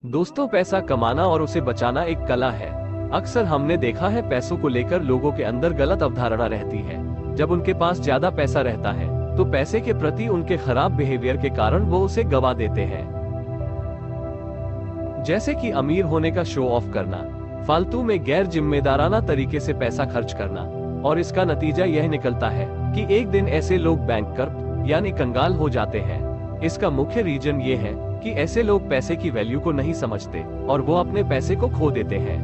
दोस्तों, पैसा कमाना और उसे बचाना एक कला है। अक्सर हमने देखा है पैसों को लेकर लोगों के अंदर गलत अवधारणा रहती है। जब उनके पास ज्यादा पैसा रहता है तो पैसे के प्रति उनके खराब बिहेवियर के कारण वो उसे गवा देते हैं। जैसे कि अमीर होने का शो ऑफ करना, फालतू में गैर जिम्मेदाराना तरीके से पैसा खर्च करना, और इसका नतीजा यह निकलता है कि एक दिन ऐसे लोग बैंकक्रप्ट यानी कंगाल हो जाते हैं। इसका मुख्य रीजन ये है कि ऐसे लोग पैसे की वैल्यू को नहीं समझते और वो अपने पैसे को खो देते हैं।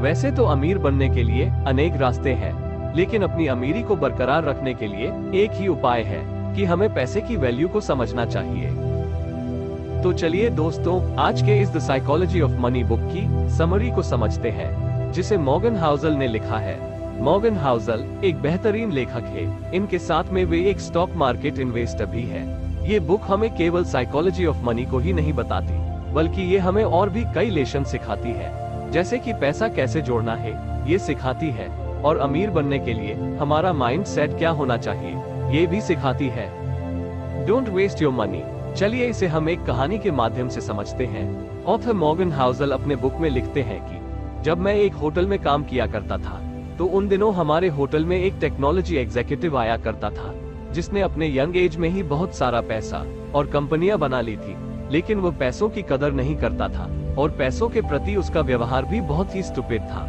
वैसे तो अमीर बनने के लिए अनेक रास्ते हैं, लेकिन अपनी अमीरी को बरकरार रखने के लिए एक ही उपाय है कि हमें पैसे की वैल्यू को समझना चाहिए। तो चलिए दोस्तों, आज के इस the psychology of money book की समरी को समझते हैं, जिसे मॉर्गन हाउसल ने लिखा है। मॉर्गन हाउसल एक बेहतरीन लेखक है, इनके साथ में वे एक स्टॉक मार्केट इन्वेस्टर भी है। ये बुक हमें केवल साइकोलॉजी ऑफ मनी को ही नहीं बताती, बल्कि ये हमें और भी कई लेसन सिखाती है, जैसे कि पैसा कैसे जोड़ना है ये सिखाती है, और अमीर बनने के लिए हमारा माइंड सेट क्या होना चाहिए ये भी सिखाती है। Don't waste your money. चलिए इसे हम एक कहानी के माध्यम से समझते हैं। ऑथर मॉर्गन हाउसल अपने बुक में लिखते हैं कि जब मैं एक होटल में काम किया करता था तो उन दिनों हमारे होटल में एक टेक्नोलॉजी एग्जीक्यूटिव आया करता था, जिसने अपने यंग एज में ही बहुत सारा पैसा और कंपनियां बना ली थी, लेकिन वो पैसों की कदर नहीं करता था और पैसों के प्रति उसका व्यवहार भी बहुत ही स्टूपिड था।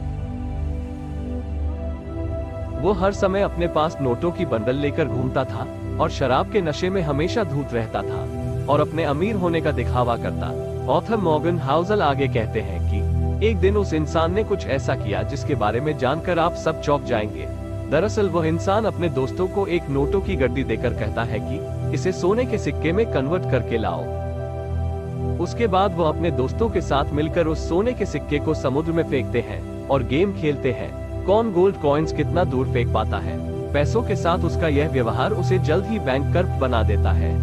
वो हर समय अपने पास नोटों की बंडल लेकर घूमता था और शराब के नशे में हमेशा धूत रहता था और अपने अमीर होने का दिखावा करता। ऑथर मॉर्गन हाउसल आगे कहते हैं कि एक दिन उस इंसान ने कुछ ऐसा किया जिसके बारे में जानकर आप सब चौंक जाएंगे। दरअसल वह इंसान अपने दोस्तों को एक नोटों की गड्डी देकर कहता है कि इसे सोने के सिक्के में कन्वर्ट करके लाओ। उसके बाद वो अपने दोस्तों के साथ मिलकर उस सोने के सिक्के को समुद्र में फेंकते हैं और गेम खेलते हैं, कौन गोल्ड कॉइन्स कितना दूर फेंक पाता है। पैसों के साथ उसका यह व्यवहार उसे जल्द ही बैंकक्रप्ट बना देता है।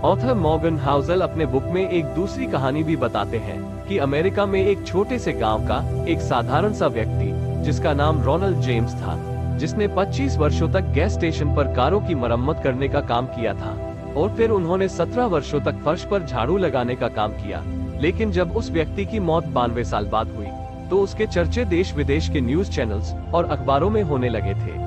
ऑथर मॉर्गन हाउसल अपने बुक में एक दूसरी कहानी भी बताते हैं कि अमेरिका में एक छोटे से गांव का एक साधारण सा व्यक्ति, जिसका नाम रोनाल्ड जेम्स था, जिसने 25 वर्षों तक गैस स्टेशन पर कारों की मरम्मत करने का काम किया था और फिर उन्होंने 17 वर्षों तक फर्श पर झाड़ू लगाने का काम किया। लेकिन जब उस व्यक्ति की मौत 92 साल बाद हुई तो उसके चर्चे देश विदेश के न्यूज चैनल्स और अखबारों में होने लगे थे,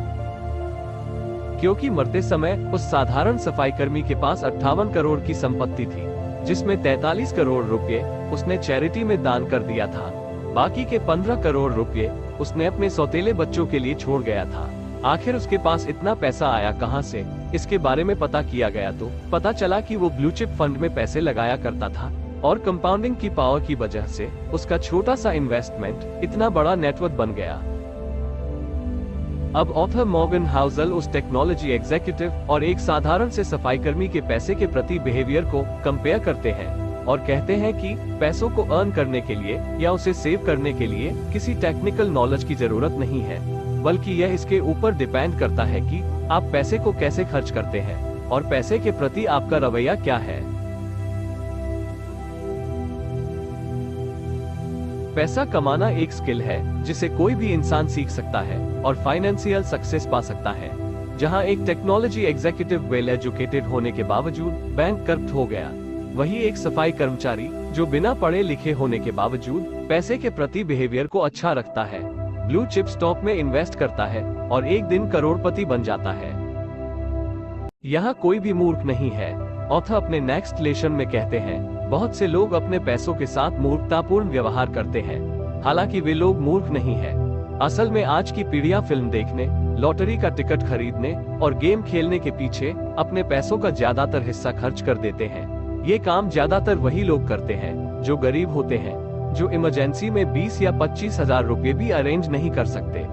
क्योंकि मरते समय उस साधारण सफाई कर्मी के पास 58 करोड़ की संपत्ति थी, जिसमें 43 करोड़ रुपए उसने चैरिटी में दान कर दिया था। बाकी के 15 करोड़ रुपए उसने अपने सौतेले बच्चों के लिए छोड़ गया था। आखिर उसके पास इतना पैसा आया कहां से, इसके बारे में पता किया गया तो पता चला कि वो ब्लू चिप फंड में पैसे लगाया करता था और कंपाउंडिंग की पावर की वजह से उसका छोटा सा इन्वेस्टमेंट इतना बड़ा नेटवर्क बन गया। अब ऑथर मॉर्गन हाउसल उस टेक्नोलॉजी एग्जीक्यूटिव और एक साधारण से सफाई कर्मी के पैसे के प्रति बिहेवियर को कंपेयर करते हैं और कहते हैं कि पैसों को अर्न करने के लिए या उसे सेव करने के लिए किसी टेक्निकल नॉलेज की जरूरत नहीं है, बल्कि यह इसके ऊपर डिपेंड करता है कि आप पैसे को कैसे खर्च करते हैं और पैसे के प्रति आपका रवैया क्या है। पैसा कमाना एक स्किल है जिसे कोई भी इंसान सीख सकता है और फाइनेंशियल सक्सेस पा सकता है। जहां एक टेक्नोलॉजी एग्जीक्यूटिव वेल एजुकेटेड होने के बावजूद बैंकक्रप्ट हो गया, वही एक सफाई कर्मचारी जो बिना पढ़े लिखे होने के बावजूद पैसे के प्रति बिहेवियर को अच्छा रखता है, ब्लू चिप स्टॉक में इन्वेस्ट करता है और एक दिन करोड़पति बन जाता है। यहाँ कोई भी मूर्ख नहीं है। ऑथर अपने नेक्स्ट लेसन में कहते हैं, बहुत से लोग अपने पैसों के साथ मूर्खतापूर्ण व्यवहार करते हैं, हालांकि वे लोग मूर्ख नहीं है। असल में आज की पीढ़ियां फिल्म देखने, लॉटरी का टिकट खरीदने और गेम खेलने के पीछे अपने पैसों का ज्यादातर हिस्सा खर्च कर देते हैं। ये काम ज्यादातर वही लोग करते हैं जो गरीब होते हैं, जो इमरजेंसी में 20 या 25 हजार रुपए भी अरेंज नहीं कर सकते।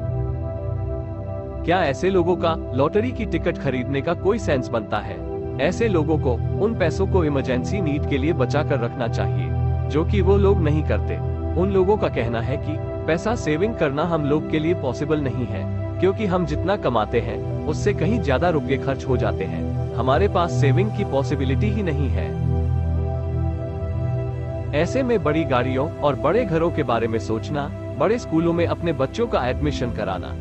क्या ऐसे लोगों का लॉटरी की टिकट खरीदने का कोई सेंस बनता है? ऐसे लोगों को उन पैसों को इमरजेंसी नीड के लिए बचा कर रखना चाहिए, जो कि वो लोग नहीं करते। उन लोगों का कहना है कि पैसा सेविंग करना हम लोग के लिए पॉसिबल नहीं है, क्योंकि हम जितना कमाते हैं उससे कहीं ज्यादा रुपए खर्च हो जाते हैं। हमारे पास सेविंग की पॉसिबिलिटी ही नहीं है। ऐसे में बड़ी गाड़ियों और बड़े घरों के बारे में सोचना, बड़े स्कूलों में अपने बच्चों का एडमिशन कराना,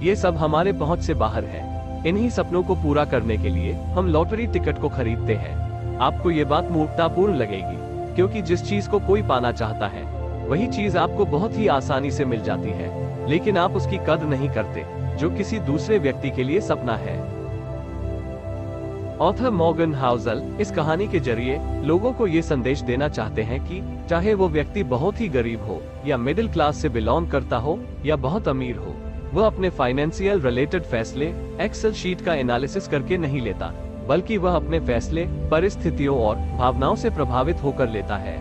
ये सब हमारे पहुंच से बाहर है। इन्हीं सपनों को पूरा करने के लिए हम लॉटरी टिकट को खरीदते हैं। आपको ये बात मूर्खतापूर्ण लगेगी, क्योंकि जिस चीज को कोई पाना चाहता है वही चीज आपको बहुत ही आसानी से मिल जाती है, लेकिन आप उसकी कद्र नहीं करते जो किसी दूसरे व्यक्ति के लिए सपना है। ऑथर मॉर्गन हाउज़ल इस कहानी के जरिए लोगों को ये संदेश देना चाहते हैं कि चाहे वो व्यक्ति बहुत ही गरीब हो या मिडिल क्लास से बिलोंग करता हो या बहुत अमीर हो, वह अपने फाइनेंशियल रिलेटेड फैसले एक्सेल शीट का एनालिसिस करके नहीं लेता, बल्कि वह अपने फैसले परिस्थितियों और भावनाओं से प्रभावित होकर लेता है।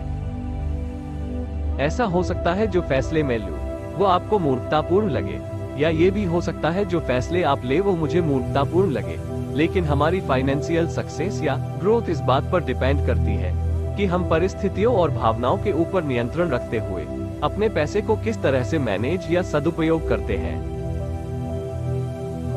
ऐसा हो सकता है जो फैसले मैं लूं वो आपको मूर्खतापूर्ण लगे, या ये भी हो सकता है जो फैसले आप ले वो मुझे मूर्खतापूर्ण लगे, लेकिन हमारी फाइनेंशियल सक्सेस या ग्रोथ इस बात पर डिपेंड करती है कि हम परिस्थितियों और भावनाओं के ऊपर नियंत्रण रखते हुए अपने पैसे को किस तरह से मैनेज या सदुपयोग करते हैं।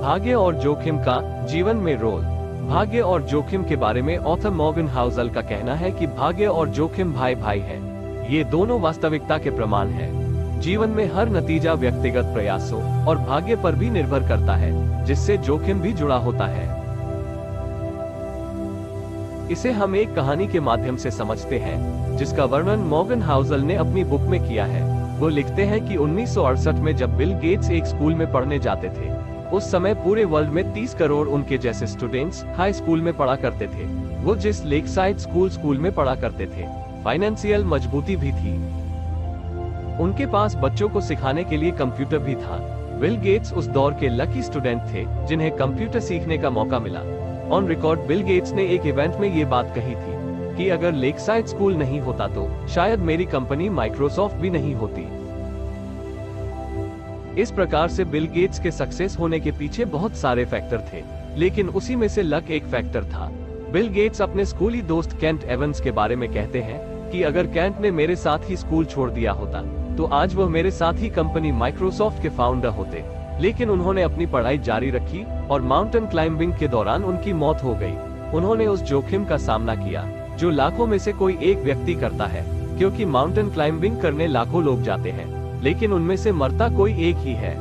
भाग्य और जोखिम का जीवन में रोल। भाग्य और जोखिम के बारे में ऑथर मॉर्गन हाउज़ल का कहना है कि भाग्य और जोखिम भाई भाई हैं। ये दोनों वास्तविकता के प्रमाण हैं। जीवन में हर नतीजा व्यक्तिगत प्रयासों और भाग्य पर भी निर्भर करता है, जिससे जोखिम भी जुड़ा होता है। इसे हम एक कहानी के माध्यम से समझते हैं, जिसका वर्णन मॉर्गन हाउज़ल ने अपनी बुक में किया है। वो लिखते हैं कि 1968 में जब बिल गेट्स एक स्कूल में पढ़ने जाते थे, उस समय पूरे वर्ल्ड में 30 करोड़ उनके जैसे स्टूडेंट्स हाई स्कूल में पढ़ा करते थे। वो जिस लेकसाइड स्कूल में पढ़ा करते थे, फाइनेंशियल मजबूती भी थी। उनके पास बच्चों को सिखाने के लिए कंप्यूटर भी था। बिल गेट्स उस दौर के लकी स्टूडेंट थे जिन्हें कंप्यूटर सीखने का मौका मिला। ऑन रिकॉर्ड बिल गेट्स ने एक इवेंट में ये बात कही थी कि अगर लेकसाइड स्कूल नहीं होता तो शायद मेरी कंपनी माइक्रोसॉफ्ट भी नहीं होती। इस प्रकार से बिल गेट्स के सक्सेस होने के पीछे बहुत सारे फैक्टर थे, लेकिन उसी में से लक एक फैक्टर था। बिल गेट्स अपने स्कूली दोस्त केंट एवंस के बारे में कहते हैं कि अगर केंट ने मेरे साथ ही स्कूल छोड़ दिया होता तो आज वह मेरे साथ ही कंपनी माइक्रोसॉफ्ट के फाउंडर होते, लेकिन उन्होंने अपनी पढ़ाई जारी रखी और माउंटेन क्लाइंबिंग के दौरान उनकी मौत हो गई। उन्होंने उस जोखिम का सामना किया जो लाखों में से कोई एक व्यक्ति करता है, क्योंकि माउंटेन क्लाइंबिंग करने लाखों लोग जाते हैं, लेकिन उनमें से मरता कोई एक ही है।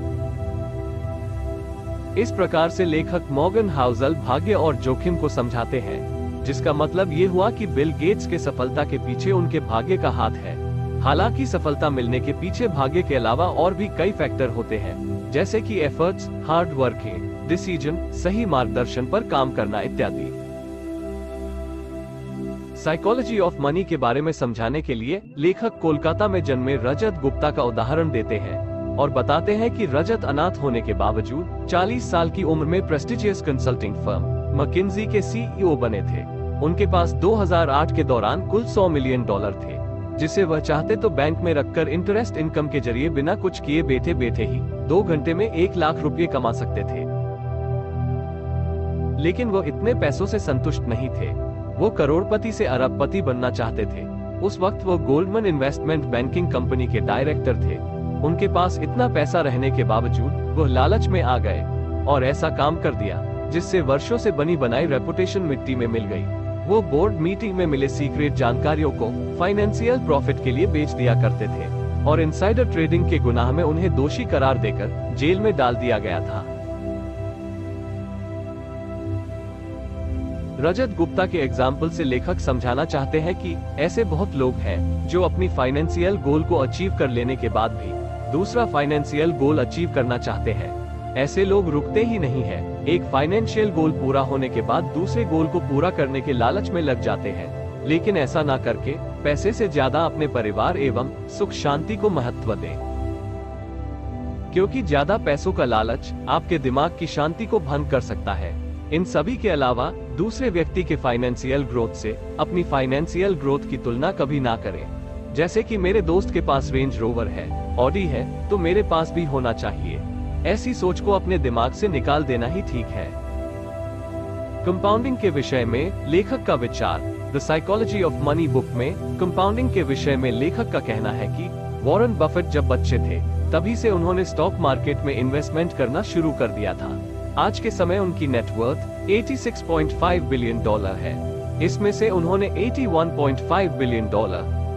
इस प्रकार से लेखक मॉर्गन हाउज़ल भाग्य और जोखिम को समझाते हैं, जिसका मतलब ये हुआ कि बिल गेट्स के सफलता के पीछे उनके भाग्य का हाथ है। हालांकि सफलता मिलने के पीछे भाग्य के अलावा और भी कई फैक्टर होते हैं, जैसे कि एफर्ट्स, हार्ड वर्किंग, डिसीजन, सही मार्गदर्शन पर काम करना इत्यादि। साइकोलॉजी ऑफ मनी के बारे में समझाने के लिए लेखक कोलकाता में जन्मे रजत गुप्ता का उदाहरण देते हैं और बताते हैं कि रजत अनाथ होने के बावजूद 40 साल की उम्र में प्रेस्टिजियस कंसल्टिंग फर्म मैकिन्जी के सीईओ बने थे। उनके पास 2008 के दौरान कुल $100 मिलियन थे, जिसे वह चाहते तो बैंक में रखकर इंटरेस्ट इनकम के जरिए बिना कुछ किए बैठे बैठे ही 2 घंटे में 1 लाख रुपए कमा सकते थे। लेकिन वो इतने पैसों से संतुष्ट नहीं थे। वो करोड़पति से अरबपति बनना चाहते थे। उस वक्त वो गोल्डमैन इन्वेस्टमेंट बैंकिंग कंपनी के डायरेक्टर थे। उनके पास इतना पैसा रहने के बावजूद वो लालच में आ गए और ऐसा काम कर दिया जिससे वर्षों से बनी बनाई रेपुटेशन मिट्टी में मिल गई। वो बोर्ड मीटिंग में मिले सीक्रेट जानकारियों को फाइनेंशियल प्रॉफिट के लिए बेच दिया करते थे और इनसाइडर ट्रेडिंग के गुनाह में उन्हें दोषी करार देकर जेल में डाल दिया गया था। रजत गुप्ता के एग्जाम्पल से लेखक समझाना चाहते हैं कि ऐसे बहुत लोग हैं जो अपनी फाइनेंशियल गोल को अचीव कर लेने के बाद भी दूसरा फाइनेंशियल गोल अचीव करना चाहते हैं। ऐसे लोग रुकते ही नहीं हैं। एक फाइनेंशियल गोल पूरा होने के बाद दूसरे गोल को पूरा करने के लालच में लग जाते हैं, लेकिन ऐसा ना करके पैसे से ज्यादा अपने परिवार एवं सुख शांति को महत्व दें, क्योंकि ज्यादा पैसों का लालच आपके दिमाग की शांति को भंग कर सकता है। इन सभी के अलावा दूसरे व्यक्ति के फाइनेंशियल ग्रोथ से अपनी फाइनेंशियल ग्रोथ की तुलना कभी ना करें। जैसे कि मेरे दोस्त के पास रेंज रोवर है, ऑडी है, तो मेरे पास भी होना चाहिए। ऐसी सोच को अपने दिमाग से निकाल देना ही ठीक है। कंपाउंडिंग के विषय में लेखक का विचार। The psychology of money book में कंपाउंडिंग के विषय में लेखक का कहना है कि वॉरेन बफेट जब बच्चे थे तभी से उन्होंने स्टॉक मार्केट में इन्वेस्टमेंट करना शुरू कर दिया था। आज के समय उनकी नेटवर्थ $86.5 बिलियन है। इसमें से उन्होंने $81.5 बिलियन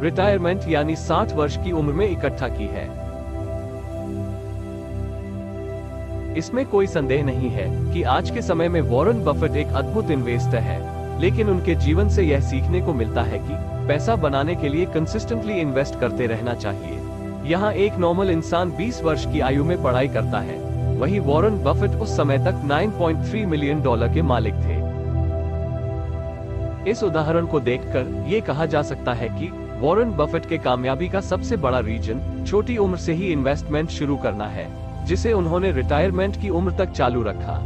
रिटायरमेंट यानी 60 वर्ष की उम्र में इकट्ठा की है। इसमें कोई संदेह नहीं है कि आज के समय में वॉरेन बफेट एक अद्भुत इन्वेस्टर है। लेकिन उनके जीवन से यह सीखने को मिलता है कि पैसा बनाने के लिए कंसिस्टेंटली इन्वेस्ट करते रहना चाहिए। यहाँ एक नॉर्मल इंसान 20 वर्ष की आयु में पढ़ाई करता है, वही वॉरेन बफेट उस समय तक $9.3 मिलियन के मालिक थे। इस उदाहरण को देखकर ये कहा जा सकता है कि वॉरेन बफेट के कामयाबी का सबसे बड़ा रीजन छोटी उम्र से ही इन्वेस्टमेंट शुरू करना है, जिसे उन्होंने रिटायरमेंट की उम्र तक चालू रखा।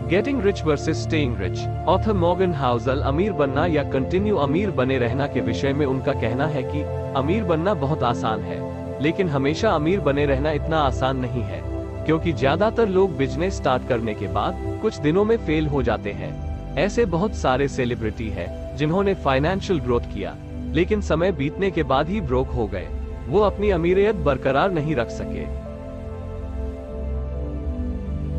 Getting rich versus staying rich. Author Morgan Housel अमीर बनना या कंटिन्यू अमीर बने रहना के विषय में उनका कहना है कि अमीर बनना बहुत आसान है, लेकिन हमेशा अमीर बने रहना इतना आसान नहीं है, क्योंकि ज्यादातर लोग बिजनेस स्टार्ट करने के बाद कुछ दिनों में फेल हो जाते हैं। ऐसे बहुत सारे सेलिब्रिटी हैं जिन्होंने फाइनेंशियल ग्रोथ किया, लेकिन समय बीतने के बाद ही ब्रोक हो गए। वो अपनी अमीरियत बरकरार नहीं रख सके।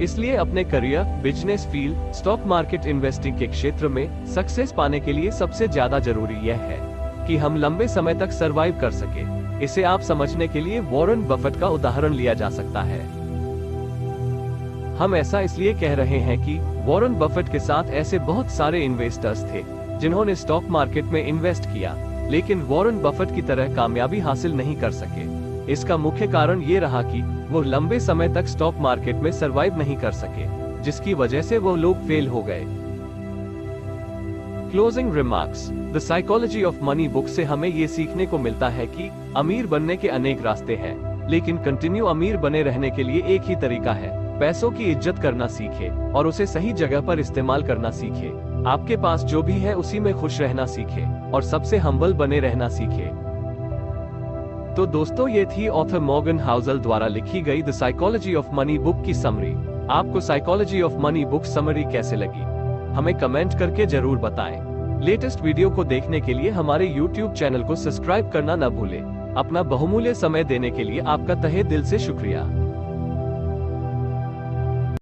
इसलिए अपने career, business field, stock market, investing के क्षेत्र में सक्सेस पाने के लिए सबसे ज्यादा जरूरी यह है कि हम लंबे समय तक सरवाइव कर सके। इसे आप समझने के लिए वॉरेन बफेट का उदाहरण लिया जा सकता है। हम ऐसा इसलिए कह रहे हैं कि वॉरेन बफेट के साथ ऐसे बहुत सारे इन्वेस्टर्स थे जिन्होंने स्टॉक मार्केट में इन्वेस्ट किया, लेकिन वॉरेन बफेट की तरह कामयाबी हासिल नहीं कर सके। इसका मुख्य कारण ये रहा कि वो लंबे समय तक स्टॉक मार्केट में सरवाइव नहीं कर सके, जिसकी वजह से वो लोग फेल हो गए। Closing remarks. The psychology of money book से हमें ये सीखने को मिलता है कि अमीर बनने के अनेक रास्ते हैं, लेकिन कंटिन्यू अमीर बने रहने के लिए एक ही तरीका है। पैसों की इज्जत करना सीखे और उसे सही जगह पर इस्तेमाल करना सीखे। आपके पास जो भी है उसी में खुश रहना सीखे और सबसे हम्बल बने रहना सीखे। तो दोस्तों, ये थी ऑथर मॉर्गन हाउसल द्वारा लिखी गई the psychology of money book की समरी। आपको psychology of money book summary कैसे लगी, हमें कमेंट करके जरूर बताएं। लेटेस्ट वीडियो को देखने के लिए हमारे YouTube चैनल को सब्सक्राइब करना न भूलें। अपना बहुमूल्य समय देने के लिए आपका तहे दिल से शुक्रिया।